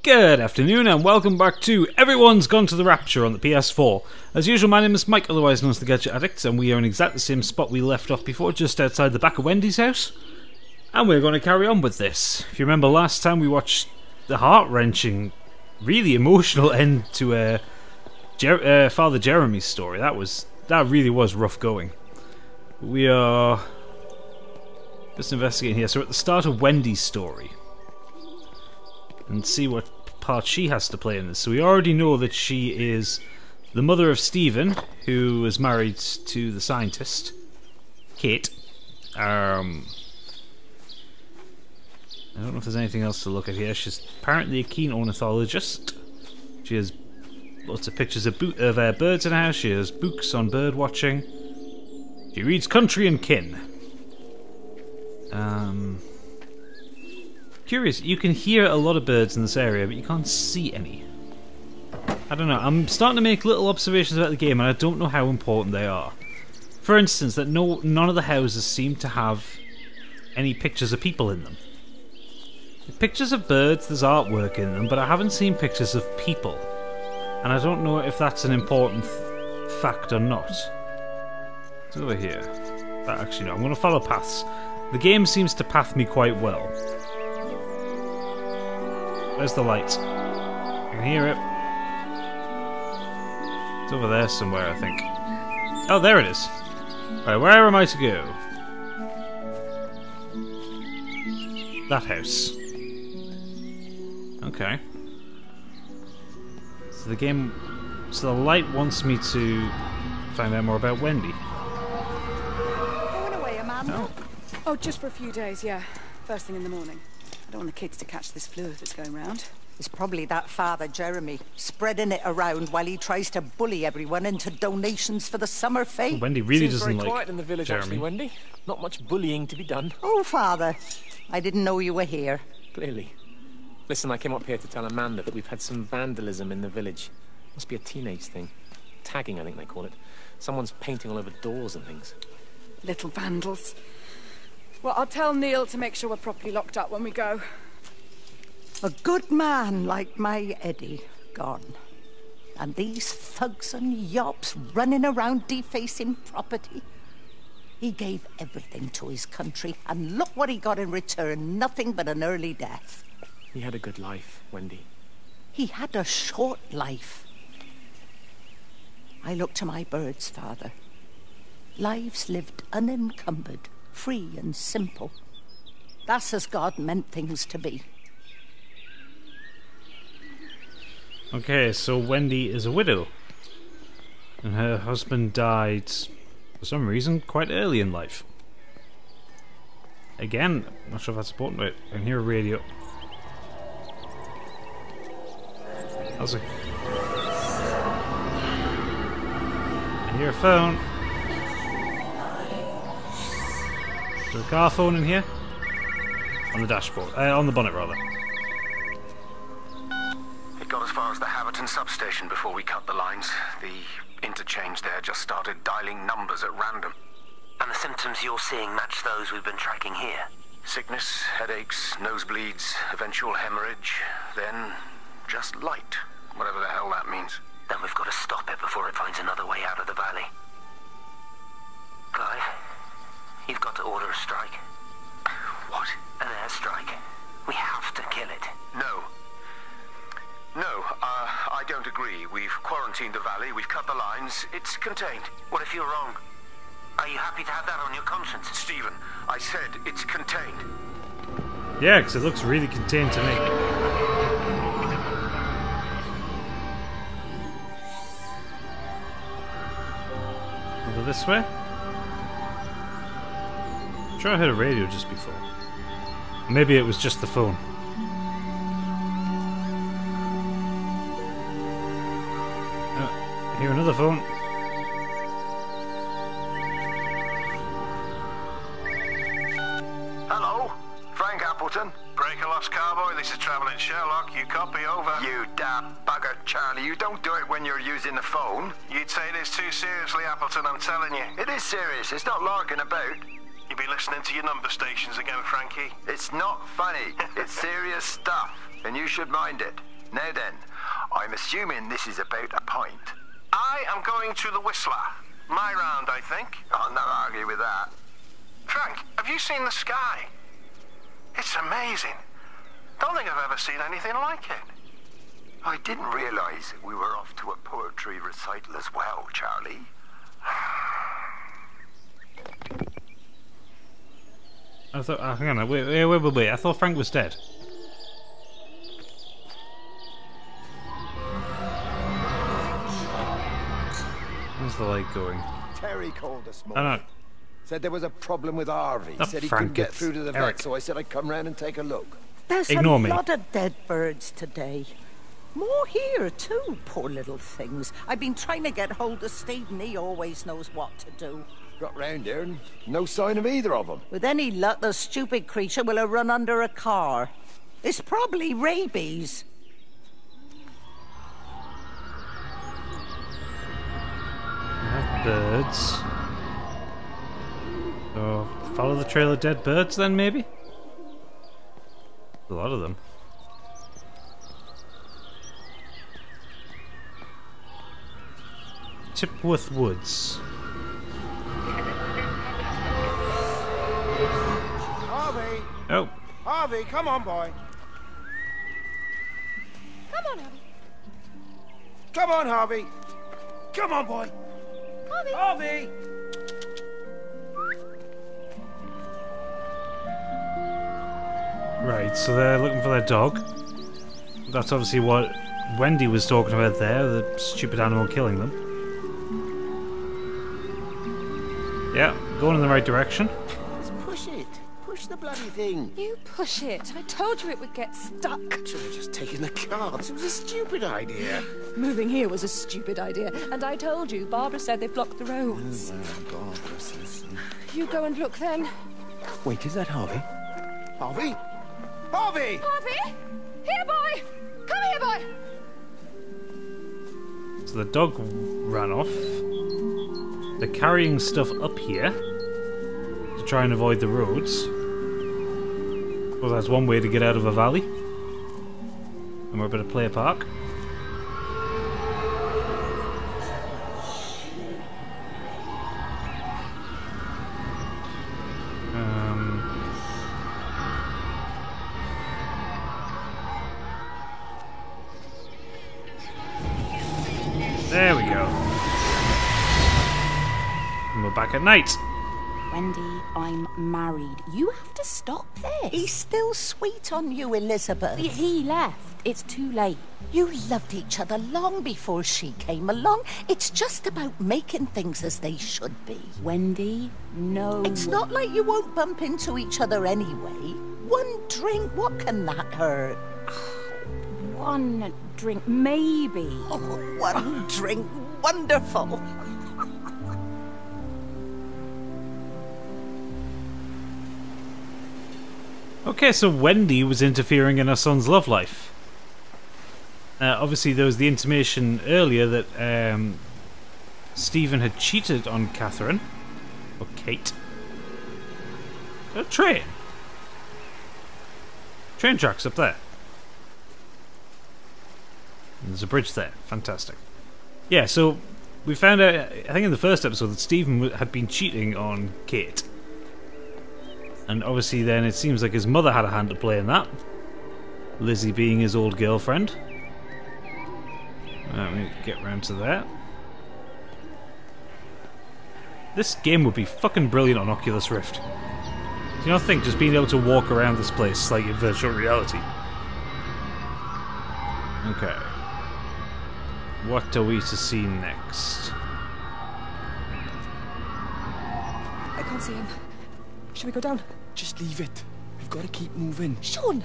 Good afternoon and welcome back to Everyone's Gone to the Rapture on the PS4. As usual, my name is Mike, otherwise known as the Gadget Addict, and we are in exactly the same spot we left off before, just outside the back of Wendy's house. And we're going to carry on with this. If you remember last time, we watched the heart-wrenching, really emotional end to Father Jeremy's story. That really was rough going. We are just investigating here. So we're at the start of Wendy's story. And see what part she has to play in this. So we already know that she is the mother of Stephen, who was married to the scientist, Kate. I don't know if there's anything else to look at here. She's apparently a keen ornithologist. She has lots of pictures of birds in her house. She has books on bird watching. She reads Country and Kin. Curious, you can hear a lot of birds in this area, but you can't see any. I don't know, I'm starting to make little observations about the game, and I don't know how important they are. For instance, that none of the houses seem to have any pictures of people in them. Pictures of birds, there's artwork in them, but I haven't seen pictures of people. And I don't know if that's an important fact or not. It's over here. Actually, no, I'm going to follow paths. The game seems to path me quite well. Where's the light? I can hear it. It's over there somewhere, I think. Oh, there it is. Right, where am I to go? That house. Okay. So the game... So the light wants me to find out more about Wendy. Going away, Amanda? No. Oh, just for a few days, yeah. First thing in the morning. I don't want the kids to catch this flu if it's going round. It's probably that Father Jeremy, spreading it around while he tries to bully everyone into donations for the summer fete. Wendy really Seems doesn't very like quiet in the village, Jeremy. actually, Wendy. Not much bullying to be done. Oh, Father, I didn't know you were here. Clearly. Listen, I came up here to tell Amanda that we've had some vandalism in the village. Must be a teenage thing. Tagging, I think they call it. Someone's painting all over doors and things. Little vandals. Well, I'll tell Neil to make sure we're properly locked up when we go. A good man like my Eddie gone. And these thugs and yops running around defacing property. He gave everything to his country, and look what he got in return. Nothing but an early death. He had a good life, Wendy. He had a short life. I look to my birds, Father. Lives lived unencumbered, free and simple. That's as God meant things to be. Okay, so Wendy is a widow. And her husband died, for some reason, quite early in life. Again, I'm not sure if that's important, but I can hear a radio. How's it? I hear a phone. Is there a car phone in here? On the dashboard. On the bonnet, rather. It got as far as the Haverton substation before we cut the lines. The interchange there just started dialing numbers at random. And the symptoms you're seeing match those we've been tracking here? Sickness, headaches, nosebleeds, eventual hemorrhage, then just light, whatever the hell that means. Then we've got to stop it before it finds another way out of the valley. Clive, you've got to order a strike. What? An airstrike. We have to kill it. No. No, I don't agree. We've quarantined the valley, we've cut the lines, it's contained. What if you're wrong? Are you happy to have that on your conscience? Stephen, I said it's contained. Yeah, because it looks really contained to me. Over this way? I'm sure I heard a radio just before. Maybe it was just the phone. I hear another phone. Hello? Frank Appleton? Breaker lost cowboy, this is Travelling Sherlock. You copy, over. You damn bugger, Charlie. You don't do it when you're using the phone. You'd say this too seriously, Appleton, I'm telling you. It is serious. It's not larking about. You be listening to your number stations again, Frankie. It's not funny. It's serious stuff, and you should mind it. Now then, I'm assuming this is about a pint. I am going to the Whistler. My round, I think. I'll not argue with that. Frank, have you seen the sky? It's amazing. Don't think I've ever seen anything like it. I didn't realise we were off to a poetry recital as well, Charlie. I thought, hang on, wait. I thought Frank was dead. Where's the light going? Terry called this I morning. know. Said there was a problem with Harvey. Not Said he Frank, couldn't get it's through to the Eric. vet, so I said I'd come round and take a look. There's Ignore a me. lot of dead birds today. More here, too, poor little things. I've been trying to get hold of Steve, and he always knows what to do. Got round here and no sign of either of them. With any luck, the stupid creature will have run under a car. It's probably rabies. We have birds. So, follow the trail of dead birds then, maybe? A lot of them. Tipworth Woods. Harvey! Oh, Harvey, come on, boy. Come on, Harvey. Come on, Harvey. Come on, boy. Harvey. Harvey! right, so they're looking for their dog. That's obviously what Wendy was talking about there, the stupid animal killing them. Yeah, going in the right direction. Just push it. Push the bloody thing. You push it. I told you it would get stuck. Should have just taken the cards. It was a stupid idea. Moving here was a stupid idea. And I told you, Barbara said they've blocked the roads. Barbara says. You go and look then. Wait, is that Harvey? Harvey? Harvey! Harvey! Here, boy! Come here, boy! So the dog ran off. They're carrying stuff up here to try and avoid the roads. Well, that's one way to get out of a valley. And we're about to play a park. There we go. And we're back at night. Wendy, I'm married. You have to stop this. He's still sweet on you, Elizabeth. He left. It's too late. You loved each other long before she came along. It's just about making things as they should be. Wendy, no. It's not like you won't bump into each other anyway. One drink, what can that hurt? One drink, maybe. Oh, one drink, wonderful. Okay, so Wendy was interfering in her son's love life. Obviously, there was the intimation earlier that Stephen had cheated on Catherine, or Kate. A train. Train tracks up there. And there's a bridge there. Fantastic. Yeah, so we found out, I think in the first episode, that Stephen had been cheating on Kate. And obviously then it seems like his mother had a hand to play in that. Lizzie being his old girlfriend. Let me get round to that. This game would be fucking brilliant on Oculus Rift. Do you not think just being able to walk around this place like in virtual reality? Okay. What are we to see next? I can't see him. Should we go down? Just leave it. We've got to keep moving. Sean!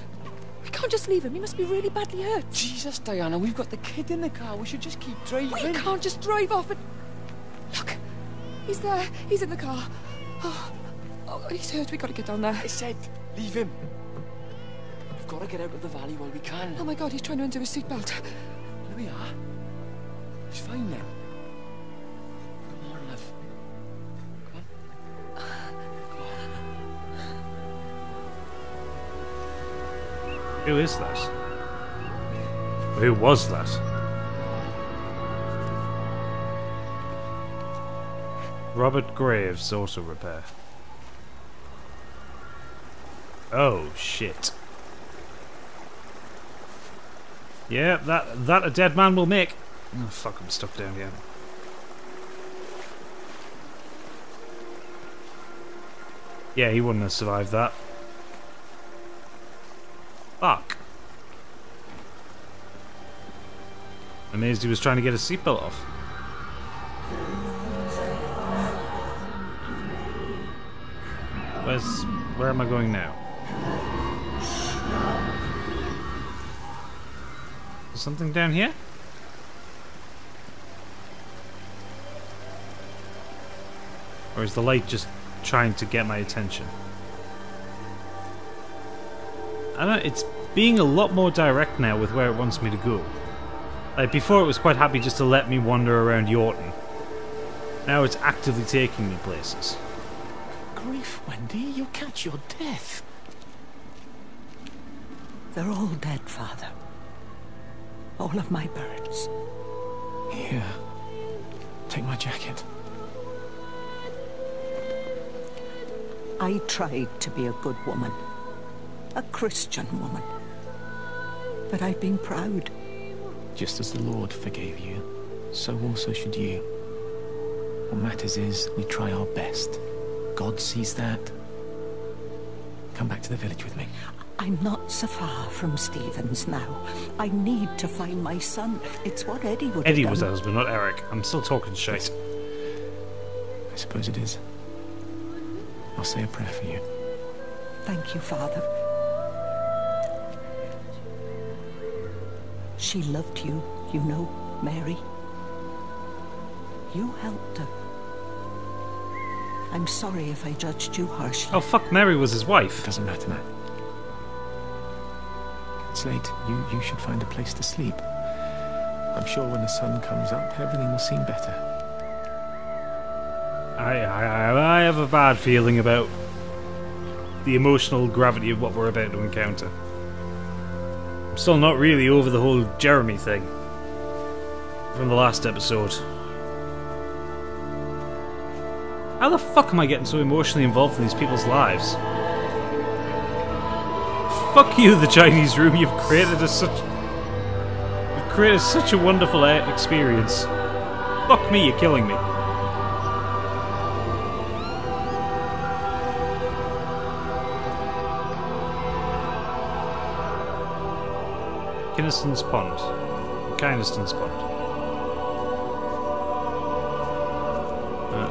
We can't just leave him. He must be really badly hurt. Jesus, Diana, we've got the kid in the car. We should just keep driving. We can't just drive off and... Look! He's there. He's in the car. Oh, he's hurt. We've got to get down there. I said, leave him. We've got to get out of the valley while we can. Oh my God, he's trying to undo his seatbelt. Here we are. He's fine now. Come on, love. Come on. Who is that? Who was that? Robert Graves, auto repair. Oh shit. Yeah, that a dead man will make. Oh fuck, I'm stuck down here. Yeah, he wouldn't have survived that. Fuck. Amazed he was trying to get his seatbelt off. Where am I going now? Is something down here? Or is the light just trying to get my attention? I don't know, it's being a lot more direct now with where it wants me to go. Like before it was quite happy just to let me wander around Yorton. Now it's actively taking me places. Grief, Wendy, you'll catch your death. They're all dead, Father. All of my birds. Here. Take my jacket. I tried to be a good woman. A Christian woman. But I've been proud. Just as the Lord forgave you, so also should you. What matters is we try our best. God sees that. Come back to the village with me. I'm not so far from Stevens now. I need to find my son. It's what Eddie would have done. Eddie was the husband, not Eric. I'm still talking shit. I suppose it is. I'll say a prayer for you. Thank you, Father. She loved you, you know, Mary. You helped her. I'm sorry if I judged you harshly. Oh fuck, Mary was his wife. It doesn't matter now. It's late. You should find a place to sleep. I'm sure when the sun comes up, everything will seem better. I have a bad feeling about the emotional gravity of what we're about to encounter. I'm still not really over the whole Jeremy thing from the last episode. How the fuck am I getting so emotionally involved in these people's lives? Fuck you, the Chinese room. You've created such a wonderful experience. Fuck me, you're killing me. Kynaston's Pond. Kynaston's Pond.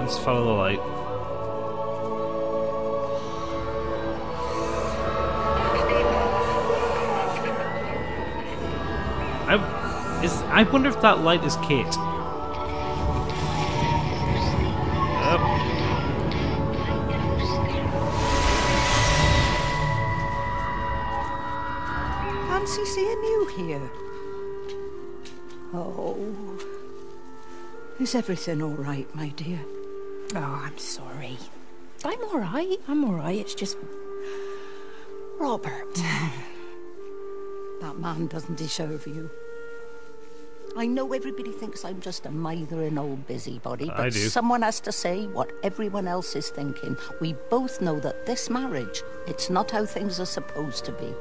Let's follow the light. I wonder if that light is Kate. Fancy seeing you here. Oh. Is everything all right, my dear? Oh, I'm sorry. I'm all right. It's just... Robert. That man doesn't deserve you. I know everybody thinks I'm just a mithering old busybody, but someone has to say what everyone else is thinking. We both know that this marriage, it's not how things are supposed to be.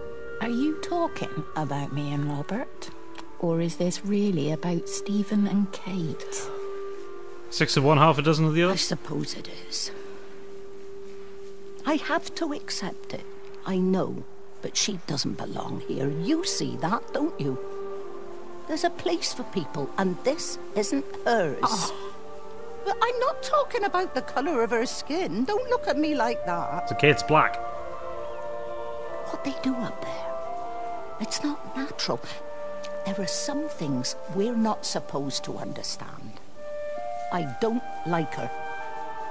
Are you talking about me and Robert? Or is this really about Stephen and Kate? 6 of one, half a dozen of the other? I suppose it is. I have to accept it. I know, but she doesn't belong here. You see that, don't you? There's a place for people, and this isn't hers. Oh. But I'm not talking about the colour of her skin. Don't look at me like that. So Kate's black. What they do up there, it's not natural. There are some things we're not supposed to understand. I don't like her.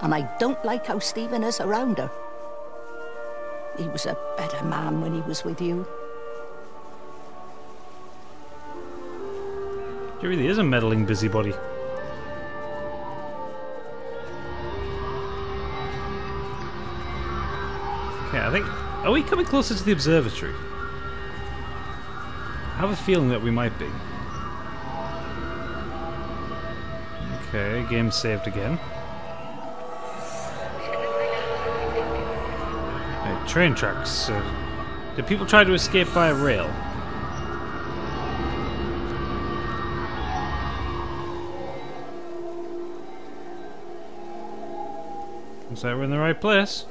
And I don't like how Stephen is around her. He was a better man when he was with you. He really is a meddling busybody. Okay, I think... Are we coming closer to the observatory? have a feeling that we might be. Okay, game saved again. Right, train tracks. Did people try to escape by a rail? Looks like we're in the right place.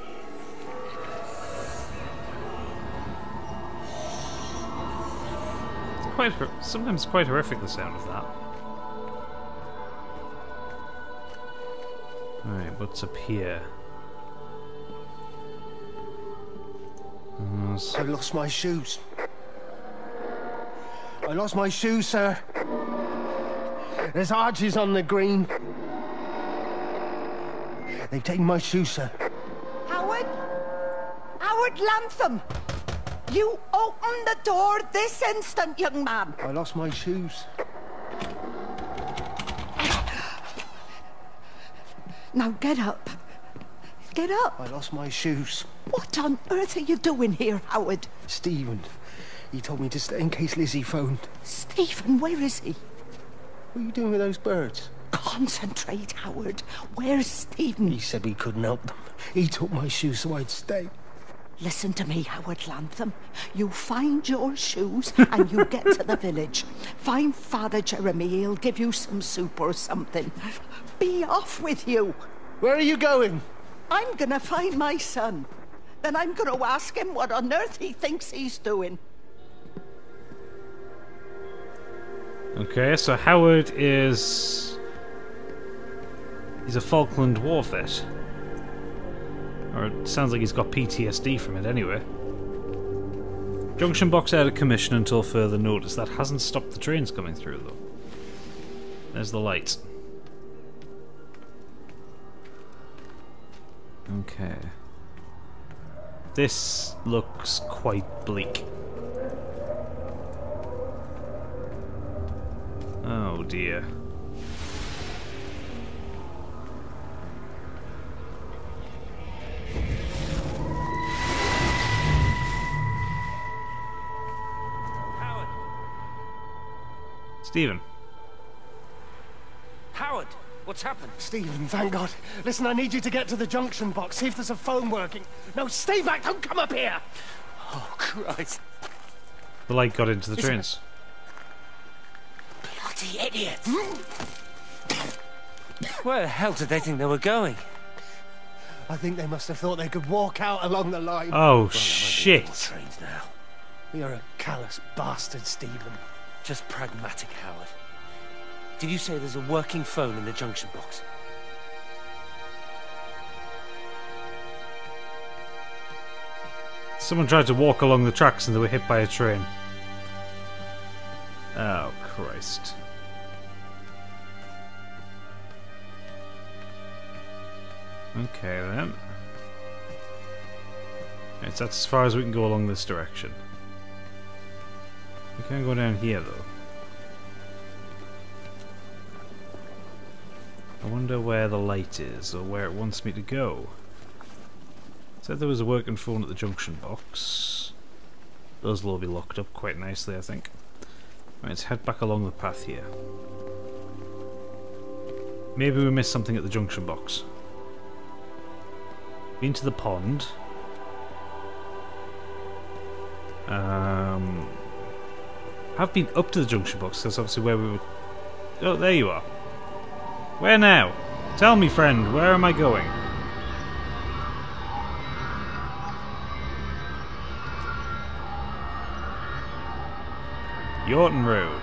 It's sometimes quite horrific, the sound of that. Alright, what's up here? I lost my shoes. I lost my shoes, sir. There's arches on the green. They've taken my shoes, sir. Howard? Howard Lantham! You open the door this instant, young man. I lost my shoes. Now get up. Get up. I lost my shoes. What on earth are you doing here, Howard? Stephen. He told me to stay in case Lizzie phoned. Stephen, where is he? What are you doing with those birds? Concentrate, Howard. Where's Stephen? He said he couldn't help them. He took my shoes so I'd stay. Listen to me, Howard Lantham. You find your shoes and you get to the village. Find Father Jeremy. He'll give you some soup or something. Be off with you. Where are you going? I'm gonna find my son. Then I'm gonna ask him what on earth he thinks he's doing. Okay, so Howard is... he's a Falkland War vet. Or it sounds like he's got PTSD from it anyway. Junction box out of commission until further notice. That hasn't stopped the trains coming through though. There's the light. Okay. This looks quite bleak. Oh dear. Howard! Stephen. Howard! What's happened? Stephen, thank God. Listen, I need you to get to the junction box, see if there's a phone working. No, stay back, don't come up here! Oh, Christ. The light got into the trains. Bloody idiot! Where the hell did they think they were going? I think they must have thought they could walk out along the line. Oh, shit. Trains now. You're a callous bastard, Stephen. Just pragmatic, Howard. Did you say there's a working phone in the junction box? Someone tried to walk along the tracks and they were hit by a train. Oh, Christ. Okay, then. Right, so that's as far as we can go along this direction. We can't go down here, though. I wonder where the light is, or where it wants me to go. It said there was a working phone at the junction box. Those will all be locked up quite nicely, I think. Right, let's head back along the path here. Maybe we missed something at the junction box. Been to the pond. I've been up to the junction box, that's obviously where we were... Oh, there you are. Where now? Tell me, friend, where am I going? Yorton Road.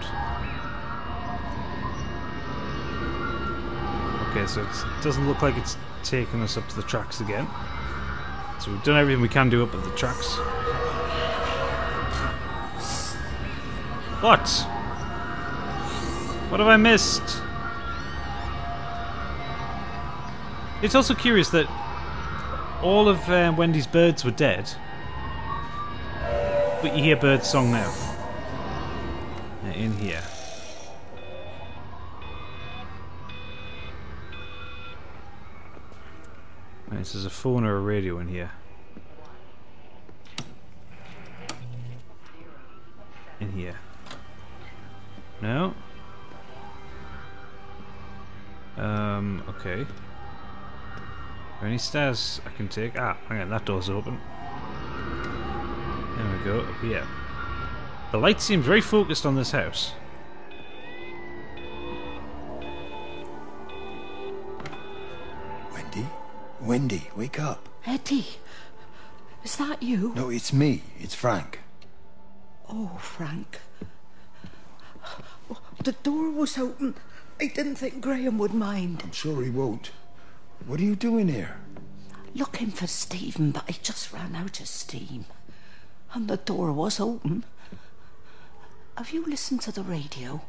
Okay, so it doesn't look like it's taking us up to the tracks again. So we've done everything we can do up at the tracks. What? What have I missed? It's also curious that all of Wendy's birds were dead, but you hear birds' song now. In here. Right, so there's a phone or a radio in here. In here. No. Okay. Are there any stairs I can take? Ah, hang on, that door's open. There we go, up here. The light seems very focused on this house. Wendy? Wendy, wake up. Eddie, is that you? No, it's me. It's Frank. Oh, Frank. The door was open. I didn't think Graham would mind. I'm sure he won't. What are you doing here? Looking for Stephen, but I just ran out of steam. And the door was open. Have you listened to the radio?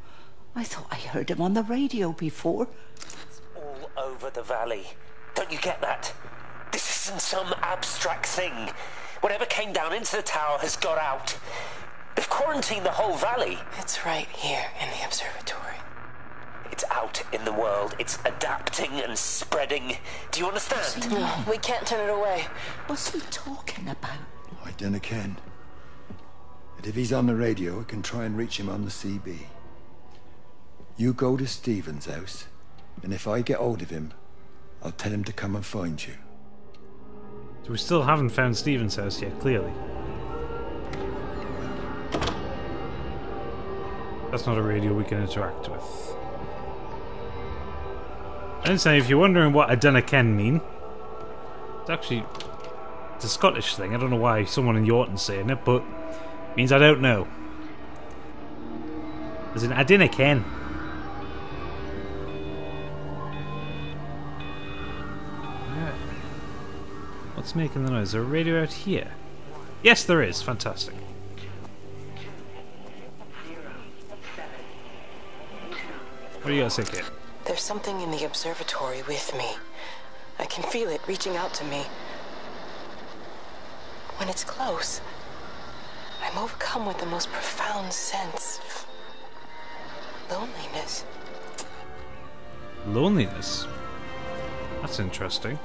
I thought I heard him on the radio before. It's all over the valley. Don't you get that? This isn't some abstract thing. Whatever came down into the tower has got out. They've quarantined the whole valley. It's right here in the observatory. It's out in the world. It's adapting and spreading. Do you understand? No, we can't turn it away. What's he talking about? I dunno ken. But if he's on the radio, I can try and reach him on the CB. You go to Stephen's house, and if I get hold of him, I'll tell him to come and find you. So we still haven't found Stephen's house yet, clearly. That's not a radio we can interact with. And so if you're wondering what I dunno ken mean, it's a Scottish thing. I don't know why someone in Yorton's saying it, but it means I don't know. As in, I dinna ken. What's making the noise? Is there a radio out here? Yes, there is. Fantastic. What do you guys think here? There's something in the observatory with me. I can feel it reaching out to me. When it's close, I'm overcome with the most profound sense of loneliness. Loneliness? That's interesting.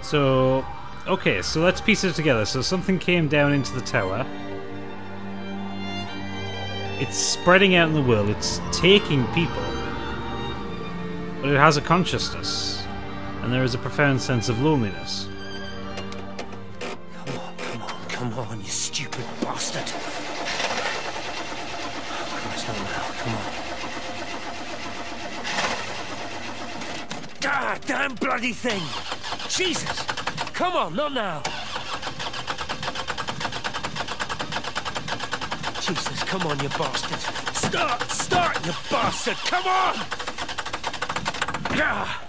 So, okay, so let's piece it together. So something came down into the tower. It's spreading out in the world. It's taking people. But it has a consciousness. And there is a profound sense of loneliness. Come on, you stupid bastard. Christ, not now. Come on. God damn bloody thing! Jesus! Come on, not now! Jesus, come on, you bastard! Start, you bastard! Come on! Ah!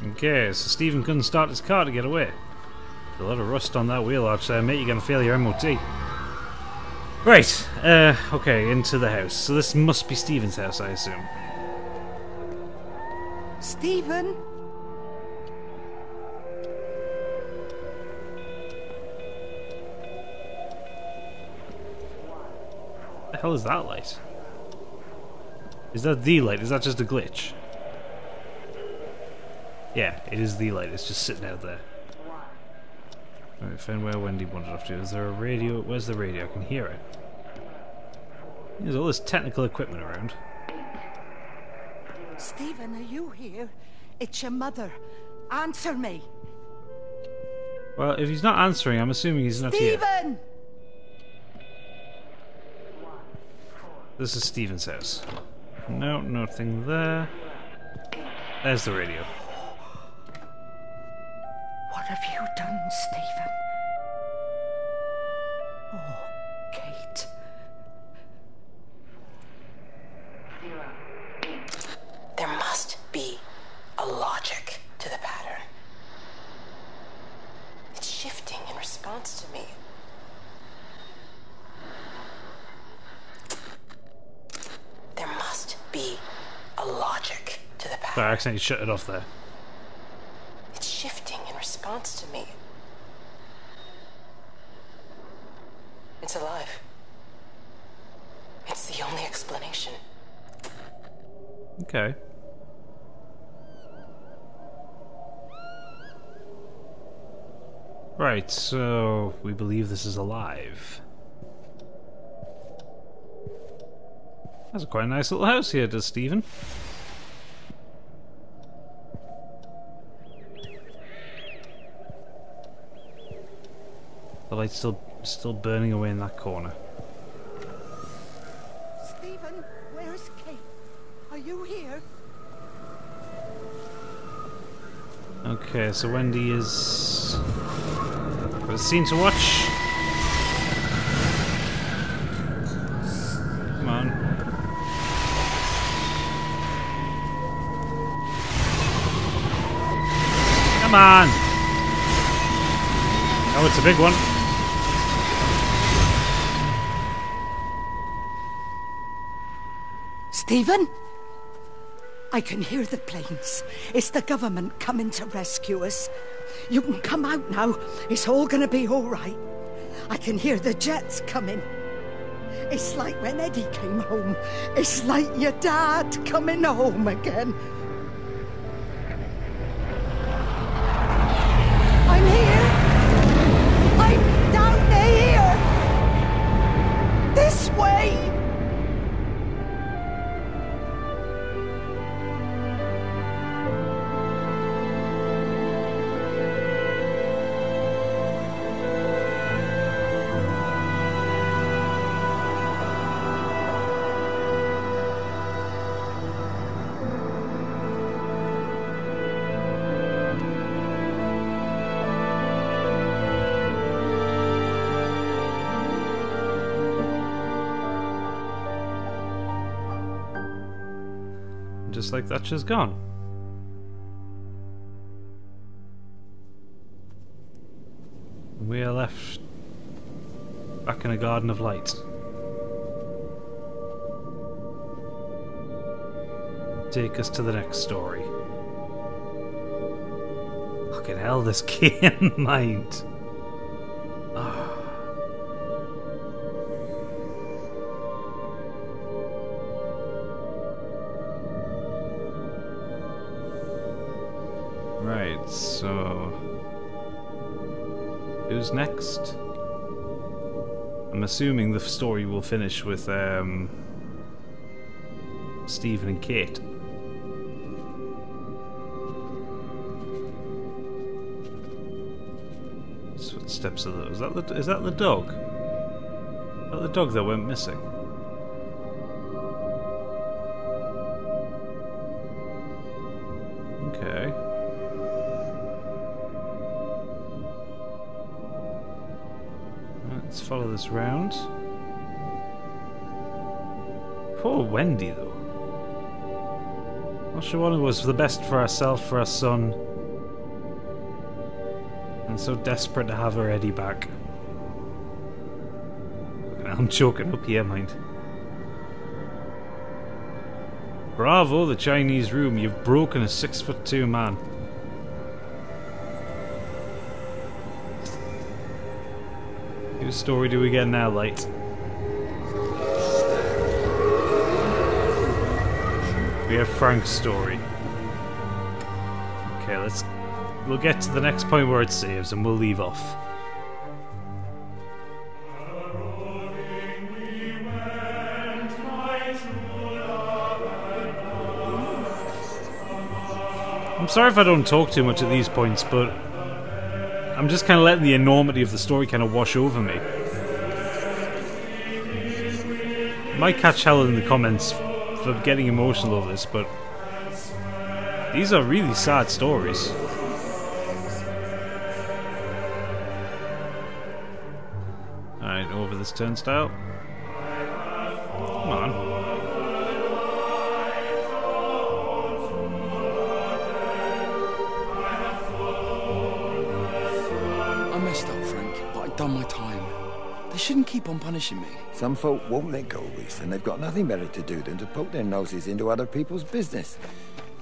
Okay, so Stephen couldn't start his car to get away. A lot of rust on that wheel arch there, mate. You're gonna fail your MOT. Right, okay, into the house. So this must be Stephen's house, I assume. Stephen? The hell is that light? Is that the light? Is that just a glitch? Yeah, it is the light. It's just sitting out there. Right, find where Wendy wandered off to. Is there a radio? Where's the radio? I can hear it. There's all this technical equipment around. Stephen, are you here? It's your mother. Answer me. Well, if he's not answering, I'm assuming he's not here. Stephen! This is Stephen's house. No, nothing there. There's the radio. What have you done, Stephen? Oh, Kate. There must be a logic to the pattern. It's shifting in response to me. There must be a logic to the pattern. Sorry, I accidentally shut it off there. It's shifting in response to me. It's alive. It's the only explanation. Okay. Right, so we believe this is alive. That's quite a nice little house here, does Stephen? The light's still burning away in that corner. Stephen, where's Kate? Are you here? Okay, so Wendy is... got a scene to watch. Come on. Come on! Oh, it's a big one. Stephen? I can hear the planes. It's the government coming to rescue us. You can come out now. It's all gonna be all right. I can hear the jets coming. It's like when Eddie came home. It's like your dad coming home again. I'm here. I'm down here. This way. Just like that, she's gone. We are left back in a garden of light. Take us to the next story. Fucking hell, this game mind. Right, so who's next? I'm assuming the story will finish with Stephen and Kate. Footsteps of those. Is that the dog? Is that the dog that went missing? Okay. Let's follow this round. Poor Wendy, though. All she wanted was the best for herself, for her son. And so desperate to have her Eddie back. I'm choking up here, mind. Bravo, the Chinese room. You've broken a 6'2" man. Whose story do we get now, Light? We have Frank's story. Okay, we'll get to the next point where it saves and we'll leave off. I'm sorry if I don't talk too much at these points, but I'm just kind of letting the enormity of the story kind of wash over me. Might catch hell in the comments for getting emotional over this, but these are really sad stories. Alright, over this turnstile. Come on. Done my time. They shouldn't keep on punishing me. Some folk won't let go, Reese, and they've got nothing better to do than to poke their noses into other people's business.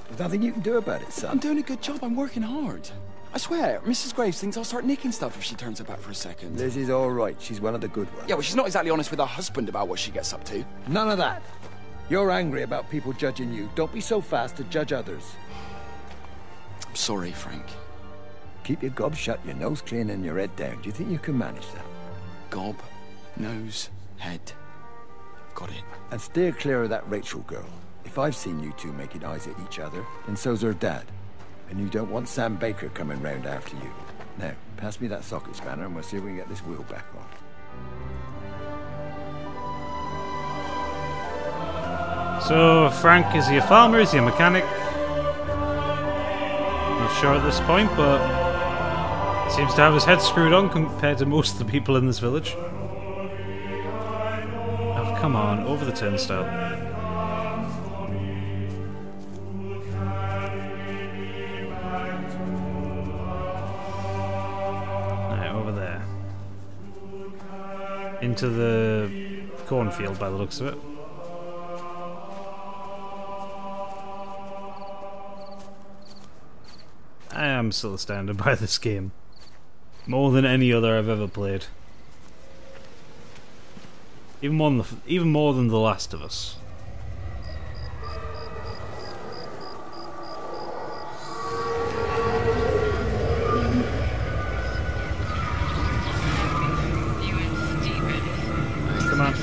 There's nothing you can do about it, son. I'm doing a good job. I'm working hard. I swear, Mrs. Graves thinks I'll start nicking stuff if she turns her back for a second. Liz is all right. She's one of the good ones. Yeah, well, she's not exactly honest with her husband about what she gets up to. None of that. You're angry about people judging you. Don't be so fast to judge others. I'm sorry, Frank. Keep your gob shut, your nose clean, and your head down. Do you think you can manage that? Gob, nose, head. Got it. And steer clear of that Rachel girl. If I've seen you two making eyes at each other, then so's her dad. And you don't want Sam Baker coming round after you. Now, pass me that socket spanner and we'll see if we can get this wheel back on. So, Frank, is he a farmer? Is he a mechanic? Not sure at this point, but seems to have his head screwed on compared to most of the people in this village. Oh, come on, over the turnstile. Right, over there. Into the cornfield by the looks of it. I am still astounded by this game. More than any other I've ever played. Even more than The Last of Us. Come on.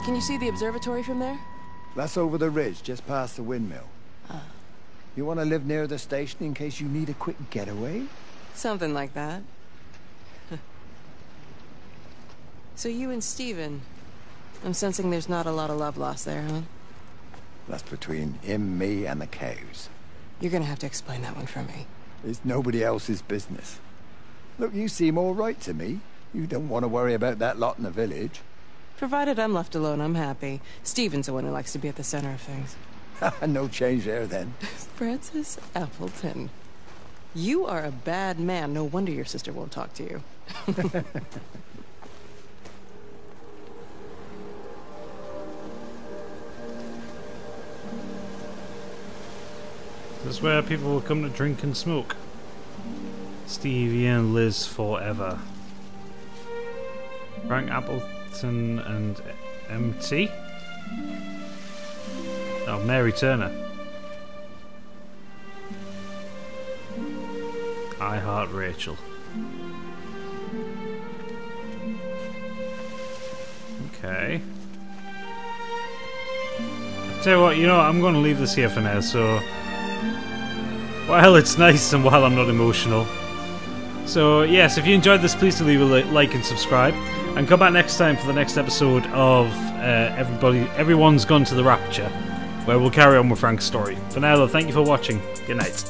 Can you see the observatory from there? That's over the ridge, just past the windmill. You want to live near the station in case you need a quick getaway? Something like that. So you and Stephen, I'm sensing there's not a lot of love lost there, huh? That's between him, me, and the cows. You're gonna have to explain that one for me. It's nobody else's business. Look, you seem all right to me. You don't want to worry about that lot in the village. Provided I'm left alone, I'm happy. Stephen's the one who likes to be at the center of things. No change there, then. Francis Appleton. You are a bad man. No wonder your sister won't talk to you. This is where people will come to drink and smoke. Stevie and Liz forever. Frank Appleton and MT? Oh, Mary Turner. I Heart Rachel. Okay. I'll tell you what, I'm going to leave this here for now, so while it's nice and while I'm not emotional. So yes, if you enjoyed this, please do leave a like and subscribe, and come back next time for the next episode of Everyone's Gone to the Rapture, where we'll carry on with Frank's story. For now though, thank you for watching. Good night.